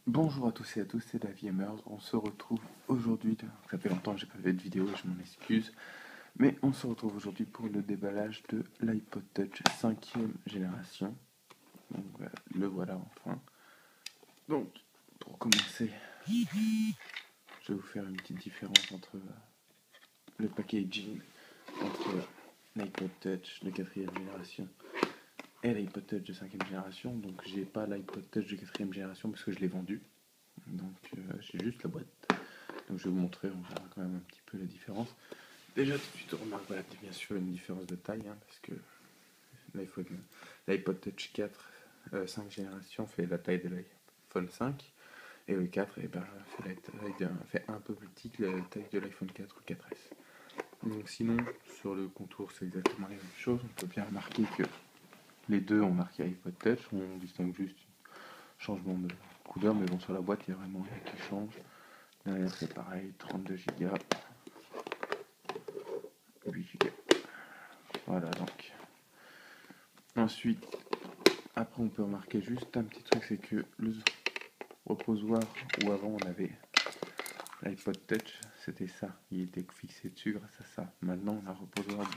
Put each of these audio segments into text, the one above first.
Bonjour à tous et à tous, c'est Davy Hammers. On se retrouve aujourd'hui. Ça fait longtemps que j'ai pas fait de vidéo et je m'en excuse. Mais on se retrouve aujourd'hui pour le déballage de l'iPod Touch 5e génération. Donc le voilà enfin. Donc pour commencer, je vais vous faire une petite différence entre le packaging entre l'iPod Touch de 4e génération et l'iPod Touch de 5e génération. Donc j'ai pas l'iPod Touch de 4e génération parce que je l'ai vendu. Donc j'ai juste la boîte. Donc je vais vous montrer, on verra quand même un petit peu la différence. Déjà tout de suite on remarque voilà, bien sûr une différence de taille, parce que l'iPod Touch 4 5 générations fait la taille de l'iPhone 5 et le 4 fait un peu plus petit que la taille de l'iPhone 4 ou 4S. Donc sinon sur le contour c'est exactement les mêmes choses, on peut bien remarquer que les deux ont marqué iPod Touch, on distingue juste un changement de couleur, mais bon sur la boîte il y a vraiment rien qui change. Derrière c'est pareil, 32 Go, 8 Go. Voilà donc. Ensuite, après on peut remarquer juste un petit truc, c'est que le reposoir où avant on avait l'iPod Touch, c'était ça, il était fixé dessus grâce à ça. Maintenant on a un reposoir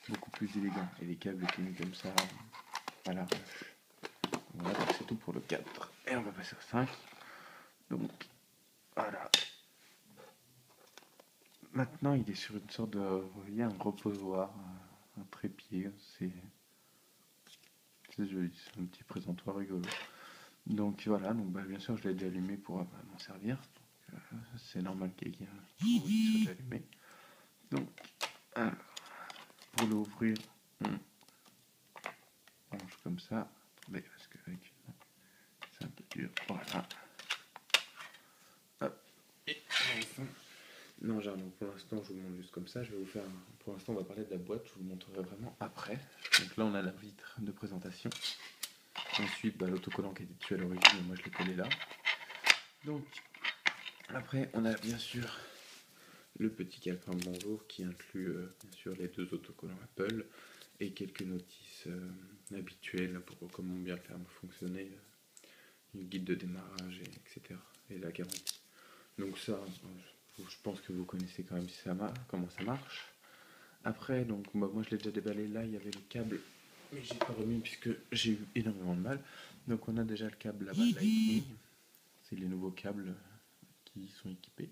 beaucoup plus élégant et les câbles étaient mis comme ça à l'arrache. Voilà, donc c'est tout pour le 4. Et on va passer au 5. Donc voilà. Maintenant il est sur une sorte de, vous voyez, un reposoir, un trépied, c'est joli, c'est un petit présentoir rigolo. Donc voilà, donc bien sûr je l'ai déjà allumé pour m'en servir. C'est normal qu'il y ait soit déjà allumé. Donc alors, pour l'ouvrir, on range comme ça. Attendez, parce que c'est un peu dur. Voilà. Hop. Et non, genre, donc pour l'instant je vous montre juste comme ça. Je vais vous faire. Pour l'instant on va parler de la boîte, je vous montrerai vraiment après. Donc là on a la vitre de présentation. Ensuite l'autocollant qui était dessus à l'origine, et moi je l'ai collé là. Donc après on a bien sûr le petit calepin de bonjour qui inclut bien sûr les deux autocollants Apple et quelques notices habituelles pour comment bien le faire fonctionner, une guide de démarrage, etc. Et la garantie. Donc ça, je pense que vous connaissez quand même comment ça marche. Après, donc moi je l'ai déjà déballé, là il y avait le câble, mais j'ai pas remis puisque j'ai eu énormément de mal. Donc on a déjà le câble là-bas Lightning, c'est les nouveaux câbles qui sont équipés.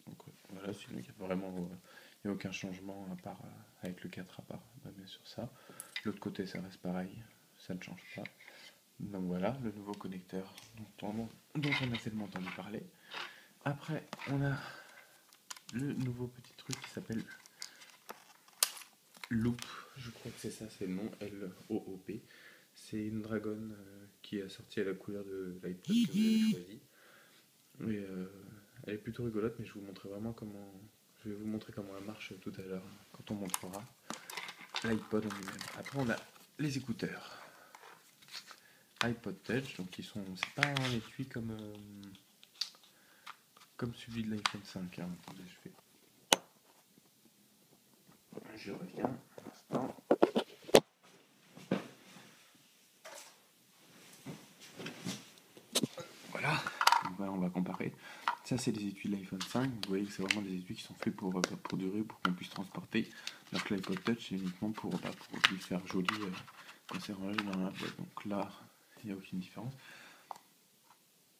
Donc voilà, sinon il n'y a vraiment il y a aucun changement à part avec le 4 à part, bien sûr ça. L'autre côté ça reste pareil, ça ne change pas. Donc voilà, le nouveau connecteur dont on a tellement entendu parler. Après, on a le nouveau petit truc qui s'appelle Loop, je crois que c'est ça, c'est le nom, L-O-O-P. C'est une dragonne qui est sortie à la couleur de l'iPod que vous avez choisi. Et elle est plutôt rigolote, mais je vais vous montrer comment elle marche tout à l'heure, quand on montrera l'iPod en lui-même. Après, on a les écouteurs iPod Touch, donc c'est pas un étui comme celui de l'iPhone 5. Attendez, je reviens un instant. Voilà. Donc voilà, on va comparer. Ça, c'est les étuis de l'iPhone 5. Vous voyez que c'est vraiment des étuis qui sont faits pour durer, pour qu'on puisse transporter. Alors que l'iPod Touch, c'est uniquement pour lui faire joli quand c'est rangé dans la boîte. Donc là, il n'y a aucune différence.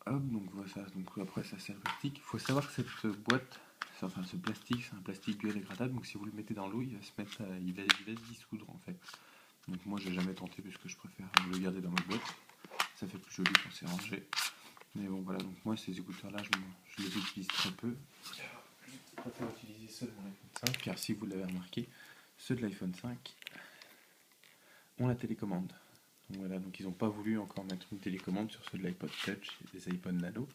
Hop, donc voilà ça. Donc après, ça c'est le plastique. Il faut savoir que cette boîte, enfin ce plastique, c'est un plastique biodégradable. Donc si vous le mettez dans l'eau, il va se mettre, il va se dissoudre en fait. Donc moi, j'ai jamais tenté puisque je préfère le garder dans ma boîte. Ça fait plus joli quand c'est rangé. Mais bon, voilà, donc moi, ces écouteurs-là, je les utilise très peu. Je préfère utiliser ceux de mon iPhone 5, car si vous l'avez remarqué, ceux de l'iPhone 5 ont la télécommande. Donc voilà, donc ils n'ont pas voulu encore mettre une télécommande sur ceux de l'iPod Touch et des iPod Nano.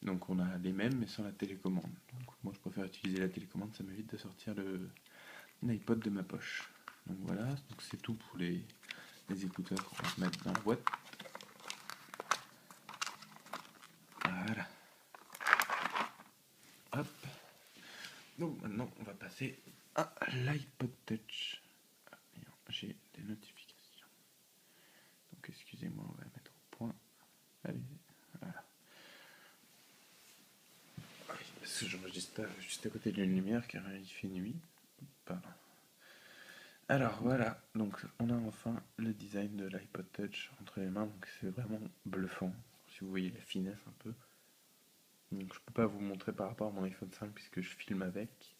Donc on a les mêmes, mais sans la télécommande. Donc moi, je préfère utiliser la télécommande, ça m'évite de sortir l'iPod de ma poche. Donc voilà, donc c'est tout pour les écouteurs qu'on va mettre dans la boîte. Voilà. Hop. Donc maintenant, on va passer à l'iPod Touch. Ah, j'ai des notifications. Donc excusez-moi, on va mettre au point. Allez, constate juste à côté d'une lumière car il fait nuit. Pardon. Alors voilà, donc on a enfin le design de l'iPod Touch entre les mains, donc c'est vraiment bluffant, si vous voyez la finesse un peu. Donc je peux pas vous montrer par rapport à mon iPhone 5 puisque je filme avec,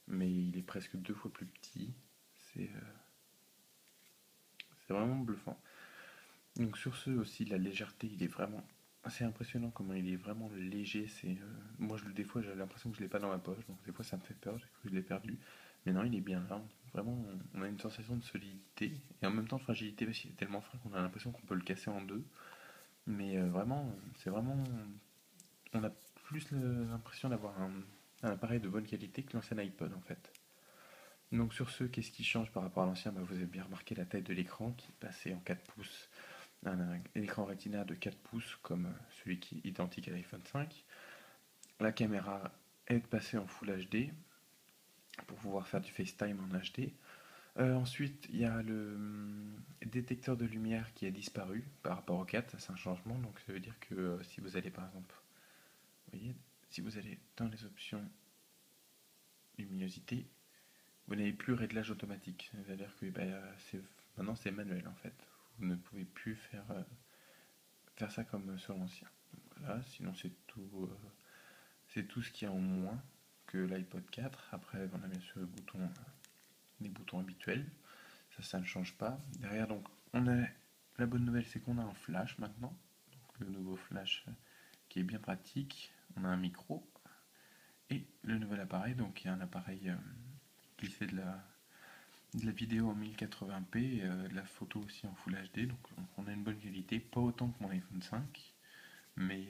mais il est presque 2 fois plus petit. C'est vraiment bluffant. Donc sur ce aussi, la légèreté, il est vraiment assez impressionnant comment il est vraiment léger. Moi des fois j'ai l'impression que je l'ai pas dans ma poche, donc des fois ça me fait peur, j'ai cru que je l'ai perdu. Mais non, il est bien là. Vraiment, on a une sensation de solidité et en même temps de fragilité parce qu'il est tellement fin qu'on a l'impression qu'on peut le casser en deux. Mais vraiment, c'est vraiment, on a plus l'impression d'avoir un appareil de bonne qualité que l'ancien iPod en fait. Donc sur ce, qu'est-ce qui change par rapport à l'ancien? Vous avez bien remarqué la taille de l'écran qui est passé en 4 pouces, un écran Retina de 4 pouces comme celui qui est identique à l'iPhone 5. La caméra est passée en Full HD pour pouvoir faire du FaceTime en HD. Ensuite, il y a le détecteur de lumière qui a disparu par rapport au 4, ça c'est un changement, donc ça veut dire que si vous allez par exemple, vous voyez, si vous allez dans les options luminosité, vous n'avez plus réglage automatique, c'est-à-dire que maintenant c'est manuel en fait, vous ne pouvez plus faire ça comme sur l'ancien. Voilà, sinon c'est tout ce qu'il y a en moins que l'iPod 4. Après, on a bien sûr les boutons habituels. Ça ne change pas. Derrière, donc, on a la bonne nouvelle, c'est qu'on a un flash maintenant. Donc, le nouveau flash qui est bien pratique. On a un micro et le nouvel appareil. Donc, il y a un appareil qui fait de la vidéo en 1080p, et, de la photo aussi en Full HD. Donc, on a une bonne qualité, pas autant que mon iPhone 5, mais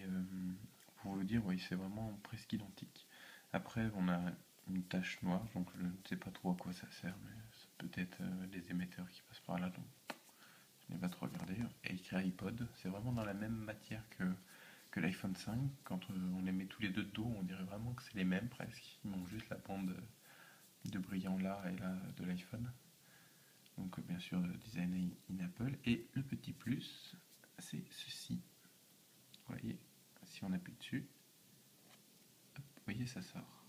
pour vous dire, oui, c'est vraiment presque identique. Après, on a une tache noire, donc je ne sais pas trop à quoi ça sert, mais c'est peut-être les émetteurs qui passent par là, donc je n'ai pas trop regardé. Et écrit iPod, c'est vraiment dans la même matière que l'iPhone 5. Quand on les met tous les deux de dos, on dirait vraiment que c'est les mêmes presque. Ils manquent juste la bande de brillant là et là de l'iPhone. Donc bien sûr, design in Apple. Et le petit plus, c'est ceci. Vous voyez, si on appuie dessus, hop, vous voyez, ça sort.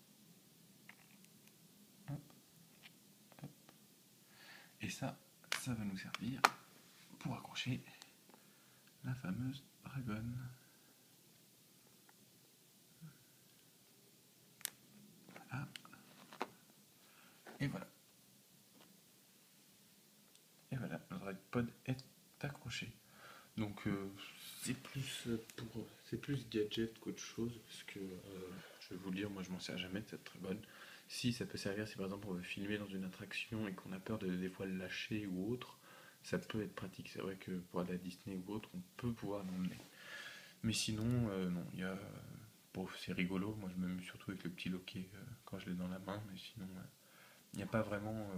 Hop, hop. Et ça va nous servir pour accrocher la fameuse Dragon. Voilà. Et voilà. Et voilà, notre iPod est accroché. Donc c'est plus gadget qu'autre chose parce que je vais vous le dire, moi je m'en sers jamais de cette très bonne. Si ça peut servir, si par exemple on veut filmer dans une attraction et qu'on a peur de des fois le lâcher ou autre, ça peut être pratique. C'est vrai que pour aller à Disney ou autre, on peut pouvoir l'emmener. Mais sinon, non, c'est rigolo. Moi je m'amuse surtout avec le petit loquet quand je l'ai dans la main, mais sinon il n'y a pas vraiment.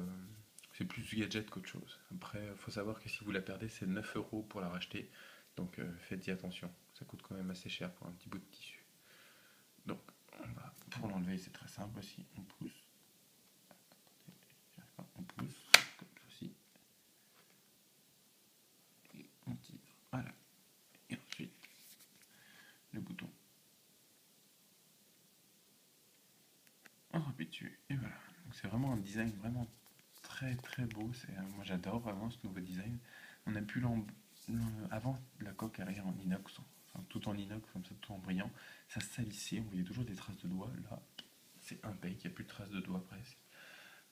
C'est plus gadget qu'autre chose. Après, il faut savoir que si vous la perdez, c'est 9 € pour la racheter. Donc faites-y attention. Ça coûte quand même assez cher pour un petit bout de tissu. Donc, pour l'enlever, c'est très simple aussi. On pousse. On pousse, comme ceci. Et on tire. Voilà. Et ensuite, le bouton. On appuie dessus. Et voilà. Donc c'est vraiment un design vraiment très très beau. Moi j'adore vraiment ce nouveau design. On a pu avant la coque arrière en inox, enfin tout en inox comme ça, tout en brillant, ça salissait, on voyait toujours des traces de doigts. Là, c'est impec, il n'y a plus de traces de doigts presque.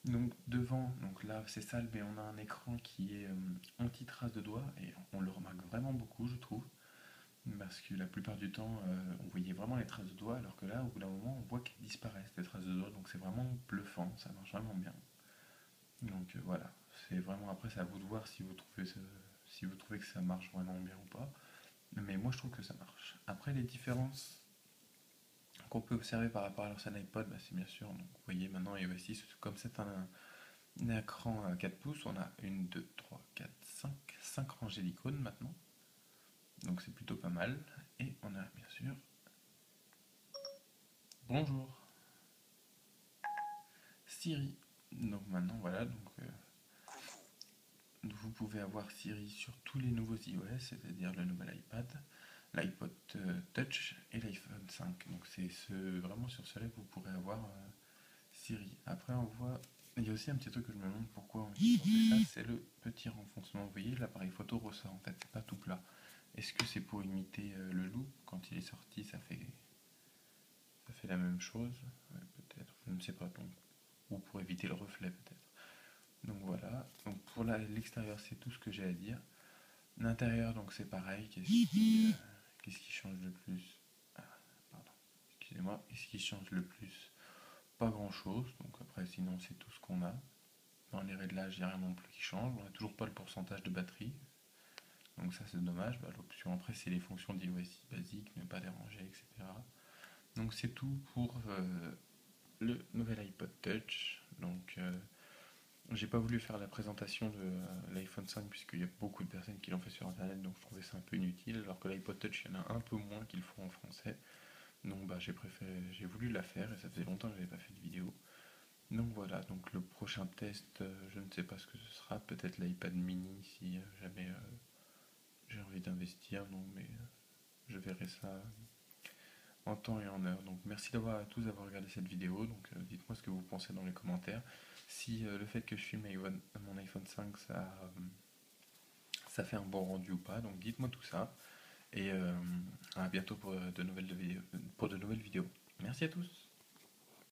Donc devant, donc là c'est sale, mais on a un écran qui est anti-traces de doigts et on le remarque vraiment beaucoup, je trouve. Parce que la plupart du temps, on voyait vraiment les traces de doigts, alors que là, au bout d'un moment, on voit qu'elles disparaissent, les traces de doigts. Donc c'est vraiment bluffant, ça marche vraiment bien. Donc voilà, c'est vraiment après, c'est à vous de voir si vous trouvez que ça marche vraiment bien ou pas. Mais moi, je trouve que ça marche. Après, les différences qu'on peut observer par rapport à l'ancien iPod, c'est bien sûr, donc, vous voyez maintenant iOS 6, comme c'est un écran à 4 pouces, on a 1, 2, 3, 4, 5 rangées d'icônes maintenant. Donc c'est plutôt pas mal. Et on a bien sûr bonjour Siri. Donc maintenant voilà, vous pouvez avoir Siri sur tous les nouveaux iOS, c'est-à-dire le nouvel iPad, l'iPod Touch et l'iPhone 5. Donc c'est vraiment sur cela que vous pourrez avoir Siri. Après on voit, il y a aussi un petit truc que je me demande pourquoi ils ont fait ça, c'est le petit renfoncement. Vous voyez, l'appareil photo ressort en fait, c'est pas tout plat. Est-ce que c'est pour imiter le loup? Quand il est sorti, ça fait la même chose? Ouais, peut-être, je ne sais pas. Donc, ou pour éviter le reflet peut-être. Donc voilà, donc pour l'extérieur c'est tout ce que j'ai à dire. L'intérieur donc c'est pareil, qu'est-ce qui change le plus? Ah, pardon, excusez-moi, qu'est-ce qui change le plus? Pas grand chose, donc après sinon c'est tout ce qu'on a. Dans les réglages, il n'y a rien non plus qui change, on n'a toujours pas le pourcentage de batterie, donc ça c'est dommage. Bah, l'option après c'est les fonctions d'iOS basiques, ne pas déranger, etc. Donc c'est tout pour le nouvel iPod Touch. Donc j'ai pas voulu faire la présentation de l'iPhone 5 puisqu'il y a beaucoup de personnes qui l'ont fait sur internet, donc je trouvais ça un peu inutile, alors que l'iPod Touch il y en a un peu moins qui le font en français. Donc bah j'ai voulu la faire et ça faisait longtemps que j'avais pas fait de vidéo. Donc voilà, donc le prochain test, je ne sais pas ce que ce sera, peut-être l'iPad mini si jamais j'ai envie d'investir, non mais je verrai ça en temps et en heure. Donc merci à tous d'avoir regardé cette vidéo, donc dites-moi ce que vous pensez dans les commentaires. Si le fait que je filme mon iPhone 5, ça fait un bon rendu ou pas, donc dites-moi tout ça. Et à bientôt pour de nouvelles vidéos. Merci à tous.